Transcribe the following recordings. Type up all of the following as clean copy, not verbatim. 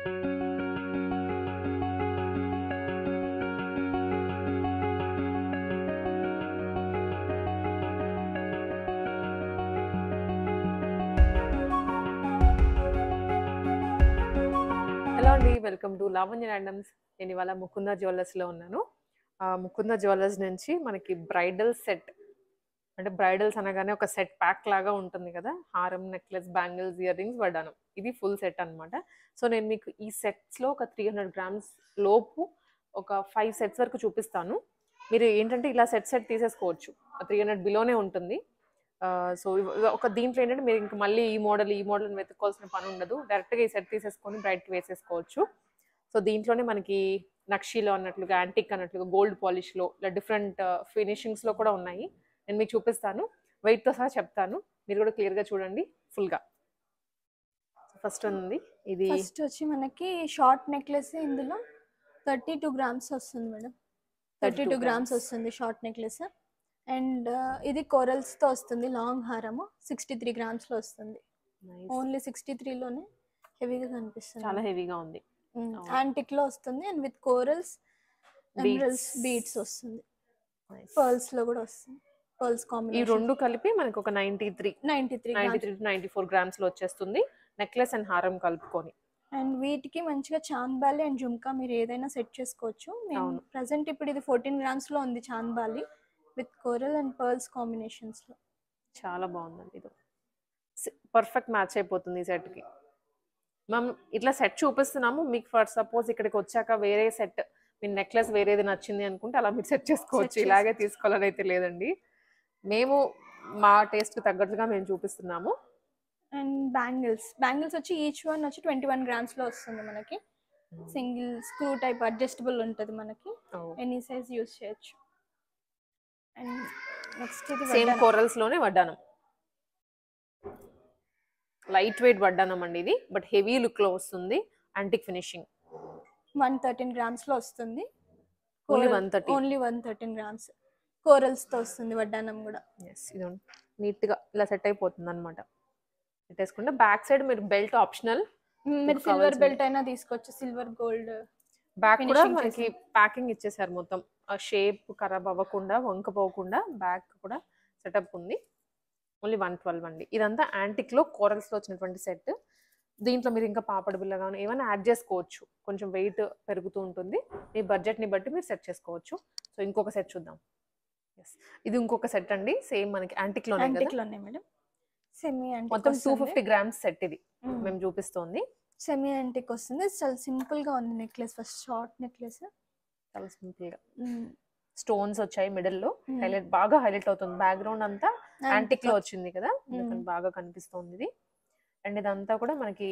Hello అండి, welcome to Lavanya randoms. నేను ఇవాళ ముకుంద జ్యువెలర్స్లో ఉన్నాను. ముకుంద జ్యువెలర్స్ నుంచి మనకి బ్రైడల్ సెట్, అంటే బ్రైడల్స్ అనగానే ఒక సెట్ ప్యాక్ లాగా ఉంటుంది కదా, హారం, నెక్లెస్, బ్యాంగిల్స్, ఇయర్ రింగ్స్, వడ్డానం, ఇది ఫుల్ సెట్ అనమాట. సో నేను మీకు ఈ సెట్స్లో ఒక 300 గ్రామ్స్ లోపు ఒక 5 సెట్స్ వరకు చూపిస్తాను. మీరు ఏంటంటే ఇలా సెట్ తీసేసుకోవచ్చు, 300 బిలోనే ఉంటుంది. సో ఒక దీంట్లో ఏంటంటే మీరు ఇంక మళ్ళీ ఈ మోడల్ వెతుక్కోవాల్సిన పని ఉండదు. డైరెక్ట్గా ఈ సెట్ తీసేసుకొని బ్రైట్కి వేసేసుకోవచ్చు. సో దీంట్లోనే మనకి నక్షీలో అన్నట్లుగా, యాంటిక్ అన్నట్లుగా, గోల్డ్ పాలిష్లో, ఇలా డిఫరెంట్ ఫినిషింగ్స్లో కూడా ఉన్నాయి. నేను మీకు చూపిస్తాను, వెయిట్తో సహా చెప్తాను, మీరు కూడా క్లియర్గా చూడండి ఫుల్గా. ఫస్ట్ ఉంది ఇది. ఫస్ట్ వచ్చి మనకి షార్ట్ నెక్లెస్, ఇందులో 32 గ్రామ్స్ వస్తుంది మేడం. 32 గ్రామ్స్ వస్తుంది షార్ట్ నెక్లెస్. అండ్ ఇది కోరల్స్తో వస్తుంది, లాంగ్ హారము 63 గ్రామ్స్లో వస్తుంది. ఓన్లీ 63లోనే హెవీగా కనిపిస్తుంది, చాలా హెవీగా ఉంది. యాంటిక్లో వస్తుంది and with corals, emeralds, beads వస్తుంది. పర్ల్స్లో కూడా వస్తుంది, పర్ల్స్ ఈ కాంబినేషన్. రెండు కలిపి మనకి ఒక 93 to 94 గ్రామ్స్లో వచ్చేస్తుంది, నెక్లెస్ అండ్ హారం కలుపుకొని. అండ్ వీటికి మంచిగా చాంద్బాలి అండ్ జుమ్కా మీరు ఏదైనా సెట్ చేసుకోవచ్చు. నేను ప్రజెంట్ ఇప్పుడు ఇది 14 గ్రామ్స్లో ఉంది Chandbali, with coral and pearls కాంబినేషన్స్లో. చాలా బాగుందండి, ఇది పర్ఫెక్ట్ మ్యాచ్ అయిపోతుంది ఈ సెట్కి. మేము ఇట్లా సెట్ చూపిస్తున్నాము మీకు. ఫర్ సపోజ్ ఇక్కడికి వచ్చాక వేరే సెట్, మీ నెక్లెస్ వేరేది నచ్చింది అనుకుంటే అలా మీరు సెట్ చేసుకోవచ్చు, ఇలాగే తీసుకోవాలని అయితే లేదండి. మేము మా టేస్ట్కి తగ్గట్లుగా మేము చూపిస్తున్నాము. అండ్ బ్యాంగిల్స్ వచ్చి ఈచ్ వన్ వచ్చి 21 గ్రామ్స్లో వస్తుంది మనకి. సింగిల్ స్క్రూ టైప్ అడ్జస్టబుల్ ఉంటుంది మనకి, ఎనీ సైజ్ యూజ్ చేయొచ్చు. అండ్ నెక్స్ట్ ఇది సేమ్ కోరల్స్లోనే వడ్డానం, లైట్ వెయిట్ వడ్డానం అండి ఇది, బట్ హెవీ లుక్లో వస్తుంది, యాంటిక్ ఫినిషింగ్. 113 గ్రామ్స్లో వస్తుంది. ఓన్లీ 113 గ్రామ్స్ కోరల్స్తో వస్తుంది వడ్డానం కూడా. ఇది నీట్గా ఇలా సెట్ అయిపోతుంది అనమాట. పెట్టేసుకుంటే బ్యాక్ సైడ్ మీరు బెల్ట్ ఆప్షనల్, మీరు సిల్వర్ బెల్ట్ అయినా తీసుకోవచ్చు, సిల్వర్ గోల్డ్. బ్యాక్ కూడా మనకి ప్యాకింగ్ ఇచ్చేసారు మొత్తం, ఆ షేప్ ఖరాబ్ అవ్వకుండా, వంకపోకుండా బ్యాక్ కూడా సెటప్ ఉంది. ఓన్లీ 112 అండి. ఇదంతా యాంటిక్లో కోరల్స్లో వచ్చినటువంటి సెట్. దీంట్లో మీరు ఇంకా పాపడ బిల్ల కానీ ఏమైనా యాడ్ చేసుకోవచ్చు, కొంచెం వెయిట్ పెరుగుతూ ఉంటుంది, మీ బడ్జెట్ని బట్టి మీరు సెట్ చేసుకోవచ్చు. సో ఇంకొక సెట్ చూద్దాం. ఎస్, ఇది ఇంకొక సెట్ అండి, సేమ్ మనకి యాంటిక్లోనే మేడం. సెమీ యాంటిక్ మొత్తం 250 గ్రామ్స్ సెట్ ఇది మేము చూపిస్తోంది. సెమీ యాంటిక్ వస్తుంది, చాలా సింపుల్ గా ఉంది నెక్లెస్. ఫస్ట్ షార్ట్ నెక్లెస్ చాలా సింపుల్ గా, స్టోన్స్ వచ్చాయి మిడిల్లో, బాగా హైలైట్ అవుతుంది. బ్యాక్గ్రౌండ్ అంతా యాంటిక్ లో వచ్చింది కదా, బాగా కనిపిస్తుంది ఇది. అండ్ ఇదంతా కూడా మనకి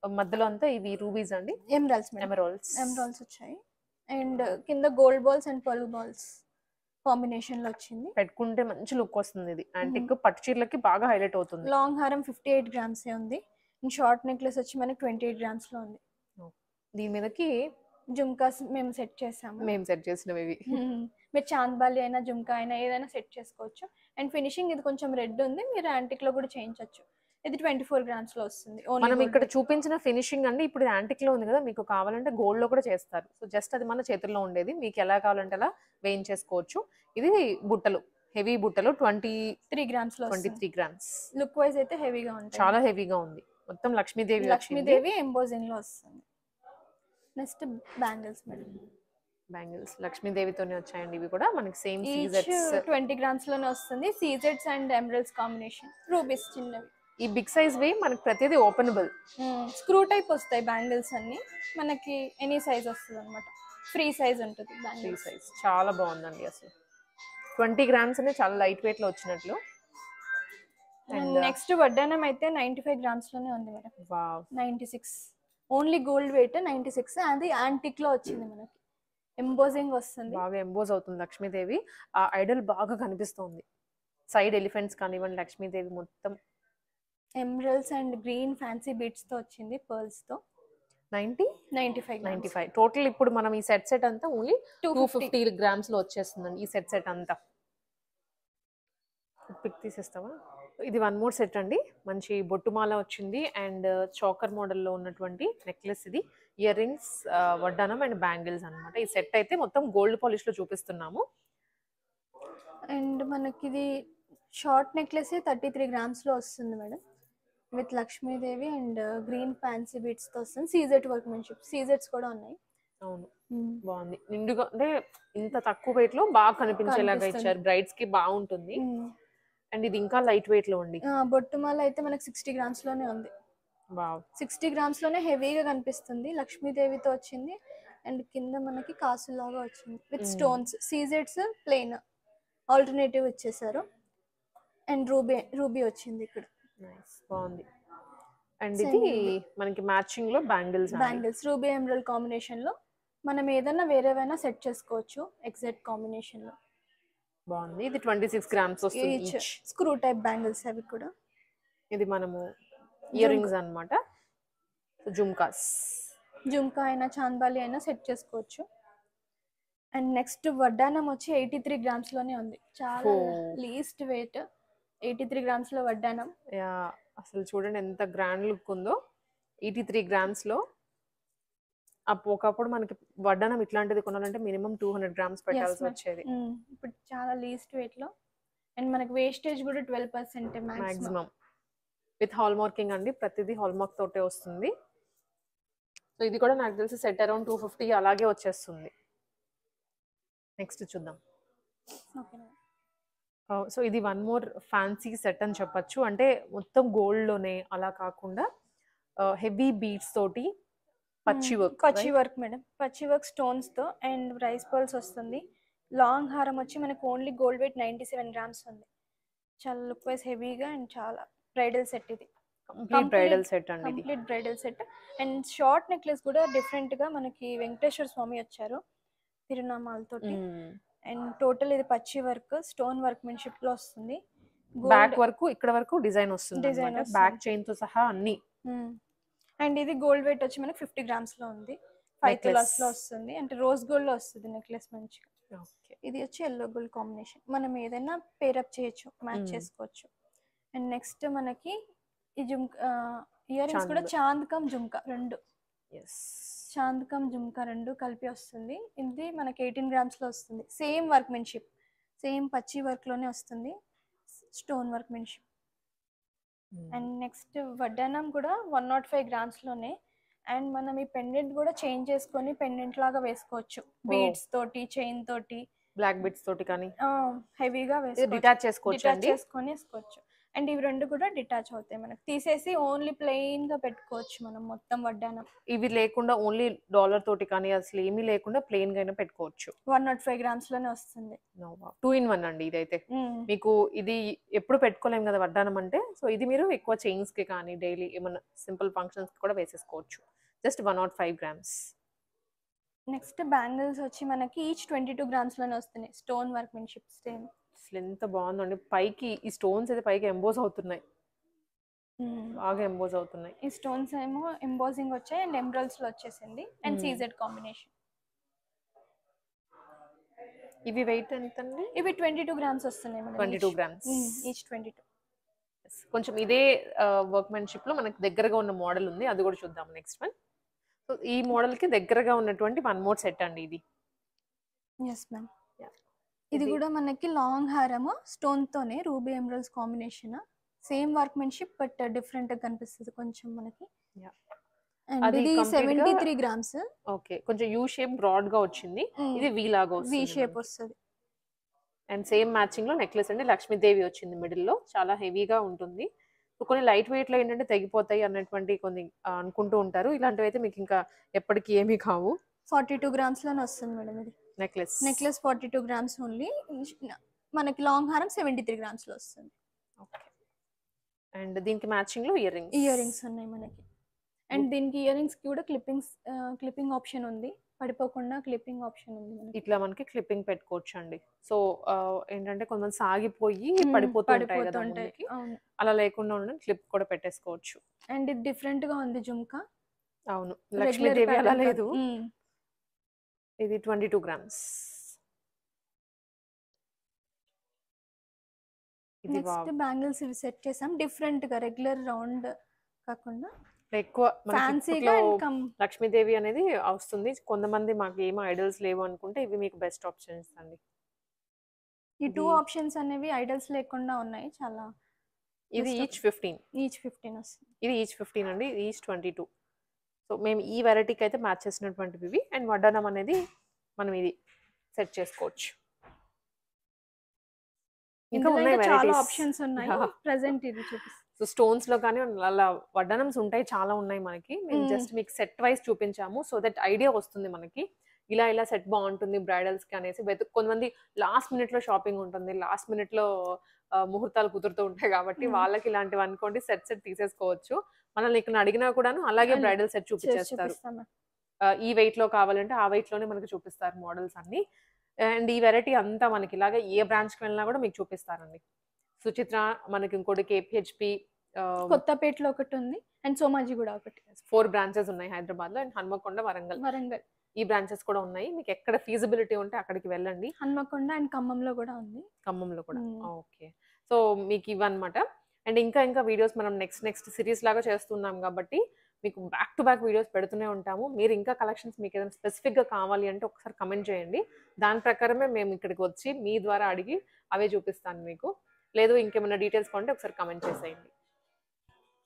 మధ్యలో అంతా ఇవి రూబీస్ అండి, ఎమరాల్డ్స్ వచ్చాయి. అండ్ కింద gold balls and pearl balls combination లో వచ్చింది. పెట్టుకుంటే మంచి లుక్ వస్తుంది ఇది. యాంటిక్ పట్టు చీరలకి బాగా హైలైట్ అవుతుంది. లాంగ్ హారం 58 గ్రామ్స్ ఉంది. షార్ట్ నెక్లెస్ వచ్చి మనకి 28 గ్రామ్స్ లో ఉంది. దీని మీదకి జుమ్కాస్ మేము సెట్ చేసాము, సెట్ చేసినవి ఇవి. మీరు చాంద్బాలి అయినా జుమ్కా అయినా ఏదైనా సెట్ చేసుకోవచ్చు. అండ్ ఫినిషింగ్ ఇది కొంచెం రెడ్ ఉంది, మీరు యాంటిక్ లో కూడా చేయించవచ్చు. ఇది 24 గ్రామ్స్ లో వస్తుంది. మనం ఇక్కడ చూపించిన ఫినిషింగ్ అండి ఇప్పుడు యాంటిక్ లో ఉంది కదా, మీకు కావాలంటే గోల్డ్ లో కూడా చేస్తారు. సో జస్ట్ అది మన చేతుల్లో ఉండేది, మీకు ఎలా కావాలంటే అలా వేయించేసుకోవచ్చు. ఇది బుట్టలు, హెవీ బుట్టలు 23 గ్రామ్స్ లో 23 గ్రామ్స్. లుక్ వైజ్ అయితే హెవీగా ఉంటుంది, చాలా హెవీగా ఉంది. మొత్తం లక్ష్మీదేవి ఎంబోజింగ్ లో వస్తుంది. Next bangles madam. బ్యాంగిల్స్ లక్ష్మీదేవితోనే వచ్చాయండి ఇవి కూడా మనకి. సేమ్ 20 గ్రామ్స్ లోనే వస్తుంది. సీజెడ్స్ అండ్ ఎమరల్డ్స్ కాంబినేషన్, రూబీస్ చిన్నవి. ఈ బిగ్ సైజ్ వి మనకి ప్రతిదీ ఓపెనబుల్, స్క్రూ టైప్ వస్తాయి బ్యాంగిల్స్ అన్ని. మనకి ఎనీ సైజ్ వస్తుంది అనమాట, ఫ్రీ సైజ్ ఉంటుంది బ్యాంగిల్ సైజ్. చాలా బాగుందండి అసలు. 20 గ్రామ్స్ అనే చాలా లైట్ వెయిట్ లో వచ్చినట్లు. నెక్స్ట్ వడ్డానం అయితే 95 గ్రామ్స్ లోనే ఉంది మేడం. 96 only gold weight 96. అది యాంటిక్ లో వచ్చింది మనకి, ఎంబోజింగ్ వస్తుంది, బాగా ఎంబోజ్ అవుతుంది లక్ష్మీదేవి. ఆ ఐడల్ బాగా కనిపిస్తుంది, సైడ్ ఎలిఫెంట్స్ కానివ్వండి, లక్ష్మీదేవి మొత్తం. Emeralds and green fancy beads తో వచ్చింది, పర్ల్స్ తో. 95 టోటల్. ఇప్పుడు మనం ఈ సెట్ అంతా ఓన్లీ 250 గ్రామ్స్ లో వచ్చేస్తుందండి ఈ సెట్ అంతా. పిక్ తీసేస్తావా? ఇది వన్ మోర్ సెట్ అండి. మంచి బొట్టుమాల వచ్చింది అండ్ చాకర్ మోడల్లో ఉన్నటువంటి నెక్లెస్ ఇది. ఇయర్ రింగ్స్, వడ్డానం అండ్ బ్యాంగిల్స్ అన్నమాట. ఈ సెట్ అయితే మొత్తం గోల్డ్ పాలిష్లో చూపిస్తున్నాము. అండ్ మనకి ఇది షార్ట్ నెక్లెస్ 33 గ్రామ్స్లో వస్తుంది madam, with Lakshmidevi and green fancy బీడ్స్తో వస్తుంది. సీజెట్ వర్క్మెన్షిప్, సీజెట్స్ కూడా ఉన్నాయి. అవును, బాగుంది. నిండుగా అంటే ఇంత తక్కువ వెయిట్ లో బాగా కనిపించేలాగా కనిపిస్తుంది. ఇచ్చారు. బ్రైడ్స్ కి బాగుంటుంది. అండ్ ఇది ఇంకా లైట్ వెయిట్ లో ఉంది. బొట్టుమాల అయితే మనకి 60 గ్రామ్స్లోనే ఉంది. వావ్, 60 గ్రామ్స్లోనే హెవీగా కనిపిస్తుంది. లక్ష్మీదేవితో వచ్చింది అండ్ కింద మనకి కాసులాగా వచ్చింది విత్ స్టోన్స్. సీజెట్స్ ప్లెయిన్ ఆల్టర్నేటివ్ ఇచ్చేసారు అండ్ రూబీ వచ్చింది ఇక్కడ. నైస్, బాగుంది. అండ్ ఇది మనకి మ్యాచింగ్ లో బ్యాంగిల్స్ రూబీ ఎమరల్డ్ కాంబినేషన్ లో మనం ఏదైనా వేరేవైనా సెట్ చేసుకోవచ్చు ఎగ్జాక్ట్ కాంబినేషన్ లో. బాగుంది. ఇది 26 గ్రామ్స్ వస్తుంది ఈచ్. స్క్రూ టైప్ బ్యాంగిల్స్ అవి కూడా. ఇది మనము ఇయర్ రింగ్స్ అన్నమాట. జుమ్కా అయినా చాందాలి అయినా సెట్ చేసుకోవచ్చు. అండ్ నెక్స్ట్ వడ్డానం వచ్చి 83 గ్రామ్స్లోనే ఉంది. చాలా లీస్ట్ వెయిట్ 83 గ్రామ్స్లో వడ్డానం. అసలు చూడండి ఎంత గ్రాండ్ లుక్ ఉందో. 83 గ్రామ్స్లో. ఒకప్పుడు మనకి వడ్డానం ఇట్లాంటిది కొనాలంటే మినిమం 200 గ్రామ్స్ పెట్టాల్సి వచ్చేది. ఇప్పుడు చాలా లీస్ట్ వెయిట్ లో అండ్ మనకి వేస్టేజ్ కూడా 12% మాక్సిమం. విత్ హాల్ మార్కింగ్ అండి, ప్రతిదీ హాల్ మార్క్ తోటే వస్తుంది. సో ఇది కూడా నాకు తెలిసి సెట్ అరౌండ్ 250 అలాగే వచ్చేస్తుంది. నెక్స్ట్ చూద్దాం. సో ఇది వన్ మోర్ ఫ్యాన్సీ సెట్ అని చెప్పొచ్చు. అంటే మొత్తం గోల్డ్లోనే అలా కాకుండా హెవీ బీడ్స్ తోటి పచ్చి వర్క్ మేడం, పచ్చి వర్క్ స్టోన్స్ తో అండ్ రైస్ పర్ల్స్ వస్తుంది. లాంగ్ హారం వచ్చి మనకు ఓన్లీ గోల్డ్ వెయిట్ 97 గ్రామ్స్ ఉంది. చాలా లుక్ వైజ్ హెవీగా అండ్ చాలా బ్రైడల్ సెట్. ఇది కంప్లీట్ బ్రైడల్ సెట్ అండి. Complete bridal set and short necklace కూడా డిఫరెంట్ గా మనకి వెంకటేశ్వర స్వామి వచ్చారు తిరునామాలతోటి. అండ్ టోటల్ ఇది పచ్చి వర్క్ స్టోన్ వర్క్మెన్షిప్ లో వస్తుంది. బ్యాక్ వరకు ఇక్కడ వరకు డిజైన్ వస్తుంది, బ్యాక్ చైన్ తో సహా అన్ని. అండ్ ఇది గోల్డ్ వెయిట్ వచ్చి మనకి 50 గ్రామ్స్ లో ఉంది. 5 తులాస్ లో వస్తుంది. అంటే రోజ్ గోల్డ్ లో వస్తుంది నెక్లెస్ మంచిగా. ఇది వచ్చి ఎల్లో గోల్డ్ కాంబినేషన్. మనం ఏదైనా పేరప్ చేయొచ్చు, మ్యాచ్ చేసుకోవచ్చు. అండ్ నెక్స్ట్ మనకి ఈ ఇయర్ రింగ్స్ కూడా చాందకం జుమ్కా రెండు. చాందకం జుమ్కా రెండు కలిపి వస్తుంది. ఇది మనకి 18 గ్రామ్స్ లో వస్తుంది. సేమ్ వర్క్మెన్షిప్, సేమ్ పచ్చి వర్క్ లోనే వస్తుంది, స్టోన్ వర్క్మెన్షిప్. అండ్ నెక్స్ట్ వడ్డానం కూడా 105 గ్రామ్స్ లోనే. అండ్ మనం ఈ పెండెంట్ కూడా చేంజ్ చేసుకొని పెండెంట్ లాగా వేసుకోవచ్చు. బీడ్స్ తోటి, చైన్ తోటి, బ్లాక్ బీడ్స్ తోటి కానీ హెవీగా డిటాచ్ చేసుకొని వేసుకోవచ్చు. అండ్ ఇవి రెండు కూడా డిటాచ్ అవుతాయి. మనకి తీసేసి ఓన్లీ ప్లెయిన్ గా పెట్టుకోవచ్చు మనం మొత్తం వడ్డానం. ఇవి లేకుండా ఓన్లీ డాలర్ తోటి కానీ అసలు ఏమీ లేకుండా ప్లెయిన్ గా అయినా పెట్టుకోవచ్చు. 105 గ్రామ్స్ లోనే వస్తుంది. 2 in 1 అండి ఇదైతే. మీకు ఇది ఎప్పుడు పెట్టుకోలేము కదా వడ్డానం అంటే. సో ఇది మీరు ఎక్కువ చైన్స్ కి కానీ డైలీ ఏమన్నా సింపుల్ ఫంక్షన్స్ కి కూడా వేసేసుకోవచ్చు. Just 105 grams. నెక్స్ట్ బ్యాంగిల్స్ వచ్చి మనకి ఈచ్ 22 గ్రామ్స్ లోనే వస్తున్నాయి. Stone workmanship same. అసలు ఎంత బాగుందండి. పైకి ఈ స్టోన్స్ అయితే పైకి ఎంబోస్ అవుతున్నాయి, బాగా ఎంబోస్ అవుతున్నాయి. ఈ స్టోన్స్ ఏమో ఎంబోసింగ్ వచ్చాయి అండ్ ఎమరల్డ్స్ లో వచ్చేసింది అండ్ సీజెడ్ కాంబినేషన్. ఇవి వెయిట్ ఎంత అండి? ఇవి 22 గ్రామ్స్ వస్తున్నాయి మేడం. 22 grams each 22. కొంచెం ఇదే వర్క్మెన్షిప్ లో మనకి దగ్గరగా ఉన్న మోడల్ ఉంది, అది కూడా చూద్దాం నెక్స్ట్ వన్. సో ఈ మోడల్ కి దగ్గరగా ఉన్నటువంటి వన్ మోర్ సెట్ అండి ఇది. Yes ma'am. ఇది కూడా మనకి లాంగ్ హారము స్టోన్ తోనే ruby emeralds combination. Same workmanship but different గా కనిపిస్తుంది కొంచెం మనకి. అండ్ ఇది 73 గ్రామ్స్. ఓకే, కొంచెం యూ షేప్ బ్రాడ్ గా వచ్చింది. ఇది వి లాగా వస్తుంది, వి షేప్ వస్తుంది. అండ్ సేమ్ మ్యాచింగ్ లో నెక్లెస్ అండి. లక్ష్మీదేవి వచ్చింది మిడిల్ లో. చాలా హెవీగా ఉంటుంది. కొన్ని లైట్ వెయిట్ లో ఏంటంటే తెగిపోతాయి అన్నటువంటి కొన్ని అనుకుంటూ ఉంటారు. ఇలాంటివి అయితే మీకు ఇంకా ఎప్పటికీ ఏమీ కావు. 42 గ్రామ్స్ లోనే వస్తుంది మేడం ఇది నెక్లెస్ 42 గ్రామ్స్ ఓన్లీ. మనకి లాంగ్ హారం 73 గ్రామ్స్ లో వస్తుంది. ఓకే, అండ్ దీనికి మ్యాచింగ్ లో ఇయర్ రింగ్స్ ఉన్నాయి మనకి. అండ్ దీనికి ఇయర్ రింగ్స్ కి కూడా క్లిప్పింగ్ ఆప్షన్ ఉంది. పడిపోకుండా క్లిప్పింగ్ ఆప్షన్ ఉంది మనకి. ఇట్లా మనకి క్లిప్పింగ్ పెట్టుకోవచ్చు అండి. సో ఏంటంటే కొంతమంది సాగిపోయి పడిపోతుంటాయి కదా, అలా లేకుండా ఉన్న క్లిప్ కూడా పెట్టేసుకోవచ్చు. అండ్ ఇది డిఫరెంట్ గా ఉంది జుమ్కా. అవును, లక్ష్మీదేవి అలా లేదు. ఇది 22 గ్రామ్స్. ఇది నెక్స్ట్ బ్యాంగిల్స్ ఇవి సెట్ చేసాం డిఫరెంట్ గా రెగ్యులర్ రౌండ్ కాకుండా ఎక్కువ మనకి ఫ్యాన్సీగా ఇప్పట్లో లక్ష్మీదేవి అనేది వస్తుంది. కొంతమంది మాకు ఏం ఐడల్స్ లేవు అనుకుంటే ఇవి మీకు బెస్ట్ ఆప్షన్స్ అండి. ఈ 2 ఆప్షన్స్ అనేవి ఐడల్స్ లేకుండా ఉన్నాయి చాలా. ఇది ఈచ్ 15 వస్తుంది. ఇది ఈచ్ 15 అండి. ఇది ఈచ్ 22. సో మేము ఈ వెరైటీకి అయితే మ్యాచ్ చేసినటువంటివి ఇవి. అండ్ వడ్డానం అనేది మనం ఇది సెట్ చేసుకోవచ్చు. ఇంకా ఉన్నాయి చాలా వెరైటీస్ ఆప్షన్స్ ఉన్నాయి. ప్రెజెంట్ ఇది చూపిస్తాను. సో స్టోన్స్ లో కానీ అలా వడ్డానమ్స్ ఉంటాయి, చాలా ఉన్నాయి మనకి. మేము జస్ట్ మీకు సెట్ వైజ్ చూపించాము సో దట్ ఐడియా వస్తుంది మనకి ఇలా ఇలా సెట్ బాగుంటుంది బ్రైడల్స్ కి అనేసి. కొంతమంది లాస్ట్ మినిట్ లో షాపింగ్ ఉంటుంది, లాస్ట్ మినిట్ లో ముహూర్తాలు కుదురుతూ ఉంటాయి కాబట్టి వాళ్ళకి ఇలాంటివి అనుకోండి సెట్ తీసేసుకోవచ్చు. మనల్ని ఇక్కడ అడిగినా కూడాను అలాగే బ్రైడల్ సెట్ చూపించేస్తారు. ఈ వెయిట్ లో కావాలంటే ఆ వెయిట్ లోనే మనకి చూపిస్తారు మోడల్స్ అన్ని. అండ్ ఈ వెరైటీ అంతా మనకి ఇలాగే ఏ బ్రాంచ్ కి వెళ్ళినా కూడా మీకు చూపిస్తారండి. సుచిత్ర, మనకి ఇంకోటి కేపీహెచ్పి, కొత్తపేటలో ఒకటి ఉంది అండ్ సోమాజీ కూడా ఒకటి. 4 బ్రాంచెస్ ఉన్నాయి హైదరాబాద్ లో. అండ్ హన్మకొండ, వరంగల్ ఈ బ్రాంచెస్ కూడా ఉన్నాయి. మీకు ఎక్కడ ఫీజిబిలిటీ ఉంటే అక్కడికి వెళ్ళండి. హన్మకొండ అండ్ ఖమ్మంలో కూడా ఉంది. ఖమ్మంలో కూడా ఓకే. సో మీకు ఇవన్నమాట. అండ్ ఇంకా వీడియోస్ మనం నెక్స్ట్ సిరీస్ లాగా చేస్తున్నాం కాబట్టి మీకు బ్యాక్ టు బ్యాక్ వీడియోస్ పెడుతూనే ఉంటాము. మీరు ఇంకా కలెక్షన్స్ మీకు ఏదైనా స్పెసిఫిక్గా కావాలి అంటే ఒకసారి కమెంట్ చేయండి. దాని ప్రకారమే మేము ఇక్కడికి వచ్చి మీ ద్వారా అడిగి అవే చూపిస్తాను మీకు. లేదు ఇంకేమైనా డీటెయిల్స్ కావాలంటే ఒకసారి కమెంట్ చేసేయండి.